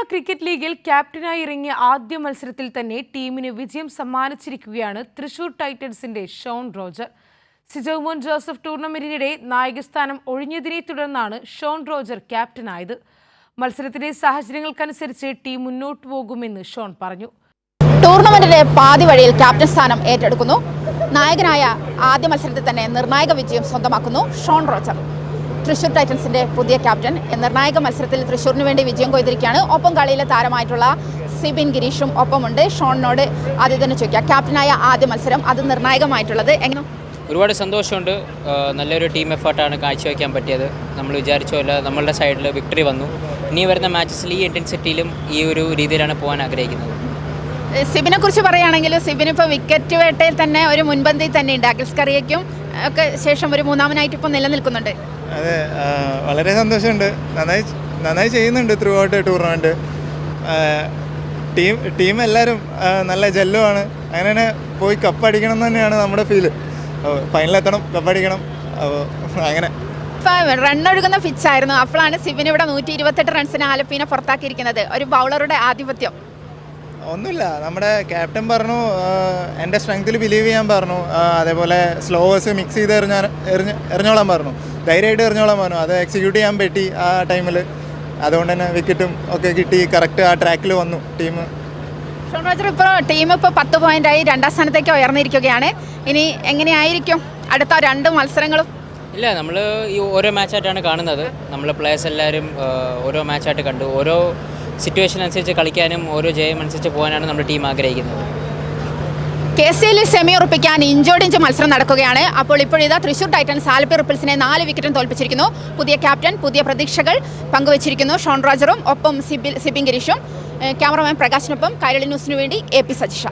Cricket ലീഗിൽ ക്യാപ്റ്റനായി ഇറങ്ങിയ ആദ്യ മത്സരത്തിൽ തന്നെ ടീമിന് വിജയം സമ്മാനിച്ചിരിക്കുകയാണ് തൃശൂർ ടൈറ്റൻസിന്റെ ഷോൺ റോജർ. സിജോ മോൻ ജോസഫ് ടൂർണമെന്റിനിടെ നായകസ്ഥാനം ഒഴിഞ്ഞതിനെ തുടർന്നാണ് ഷോൺ റോജർ ക്യാപ്റ്റനായത്. മത്സരത്തിന്റെ സാഹചര്യങ്ങൾക്കനുസരിച്ച് ടീം മുന്നോട്ടു പോകുമെന്ന് ഷോൺ പറഞ്ഞു. ടൂർണമെന്റിന്റെ പാതി വഴിയിൽ ക്യാപ്റ്റൻ സ്ഥാനം ഏറ്റെടുക്കുന്നു. നായകനായ ആദ്യ മത്സരത്തിൽ തന്നെ നിർണായക വിജയം സ്വന്തമാക്കുന്നു ഷോൺ റോജർ. തൃശൂർ ടൈറ്റൻസിന്റെ പുതിയ ക്യാപ്റ്റൻ നിർണായക മത്സരത്തിൽ തൃശൂരിന് വേണ്ടി വിജയം കൊയ്തിരിക്കുകയാണ്. ഒപ്പം കളിയിലെ താരമായിട്ടുള്ള സിബിൻ ഗിരീഷും ഒപ്പമുണ്ട്. ഷോണിനോട് ആദ്യം തന്നെ ചോദിക്കാം, ക്യാപ്റ്റനായ ആദ്യ മത്സരം അത് നിർണായകമായിട്ടുള്ളത് എങ്ങനെ? ഒരുപാട് സന്തോഷമുണ്ട്. നല്ലൊരു ടീം എഫേർട്ടാണ് കാഴ്ചവെക്കാൻ പറ്റിയത്. നമ്മൾ വിചാരിച്ച പോലെ നമ്മളുടെ സൈഡിൽ വിക്ടറി വന്നു. ഇനി വരുന്ന മാച്ചസിൽ ഈ ഇൻറ്റൻസിറ്റിയിലും ഈ ഒരു രീതിയിലാണ് പോകാൻ ആഗ്രഹിക്കുന്നത്. സിബിനെ കുറിച്ച് പറയുകയാണെങ്കിൽ സിബിന് ഇപ്പോൾ വിക്കറ്റ് വേട്ടയിൽ തന്നെ ഒരു മുൻപന്തിയിൽ തന്നെ ഉണ്ട്. അഖിൽസ് കറിയയ്ക്കും ഒക്കെ ശേഷം ഒരു മൂന്നാമനായിട്ട് ഇപ്പോൾ നിലനിൽക്കുന്നുണ്ട്. അതെ, വളരെ സന്തോഷമുണ്ട്. നന്നായി ചെയ്യുന്നുണ്ട് ത്രൂ ഔട്ട് ടൂർണമെൻറ്റ്. ടീം എല്ലാവരും നല്ല ജെല്ലുമാണ്. അങ്ങനെ തന്നെ പോയി കപ്പടിക്കണം എന്ന് തന്നെയാണ് നമ്മുടെ ഫീല്. ഫൈനലെത്തണം, കപ്പടിക്കണം. അങ്ങനെ റണ്ണൊഴുകുന്ന പിച്ചായിരുന്നു. അപ്പോഴാണ് സിബിന് ഇവിടെ 128 റൺസിന് ആലപ്പീനെ പുറത്താക്കിയിരിക്കുന്നത്. ഒരു ബൗളറുടെ ആധിപത്യം. ഒന്നുമില്ല, നമ്മുടെ ക്യാപ്റ്റൻ പറഞ്ഞു എൻ്റെ സ്ട്രെങ്ത്തിൽ ബിലീവ് ചെയ്യാൻ പറഞ്ഞു. അതേപോലെ സ്ലോവേഴ്സ് മിക്സ് ചെയ്ത് എറിഞ്ഞോളാൻ പറഞ്ഞു. ധൈര്യമായിട്ട് എറിഞ്ഞോളാൻ പറഞ്ഞു. അത് എക്സിക്യൂട്ട് ചെയ്യാൻ പറ്റി ആ ടൈമിൽ. അതുകൊണ്ട് തന്നെ വിക്കറ്റും ഒക്കെ കിട്ടി. കറക്റ്റ് ആ ട്രാക്കിൽ വന്നു ടീം. ഷോൺ റോജർ ഇപ്പോൾ ടീം ഇപ്പോൾ 10 പോയിൻ്റായി 2ാം സ്ഥാനത്തേക്ക് ഉയർന്നിരിക്കുകയാണ്. ഇനി എങ്ങനെയായിരിക്കും അടുത്ത 2 മത്സരങ്ങളും? ഇല്ല, നമ്മൾ ഈ ഓരോ മാച്ചായിട്ടാണ് കാണുന്നത്. നമ്മൾ പ്ലേയേഴ്സ് എല്ലാവരും ഓരോ മാച്ചായിട്ട് കണ്ടു. ഓരോ സിറ്റുവേഷൻ അനുസരിച്ച് കളിക്കാനും ഓരോ ജയം അനുസരിച്ച് പോകാനാണ് നമ്മുടെ ടീം ആഗ്രഹിക്കുന്നത്. KCL സെമി ഉറപ്പിക്കാൻ ഇഞ്ചോടിഞ്ച് മത്സരം നടക്കുകയാണ്. അപ്പോൾ ഇപ്പോഴിതാ തൃശൂർ ടൈറ്റൻസ് ആലപ്പി റിപ്പിൾസിനെ 4 വിക്കറ്റും തോൽപ്പിച്ചിരിക്കുന്നു. പുതിയ ക്യാപ്റ്റൻ, പുതിയ പ്രതീക്ഷകൾ പങ്കുവച്ചിരിക്കുന്നു ഷോൺ റോജറും ഒപ്പം സിബിൻ ഗിരീഷും. ക്യാമറമാൻ പ്രകാശിനൊപ്പം കൈരളി ന്യൂസിനു വേണ്ടി AP സജിഷ.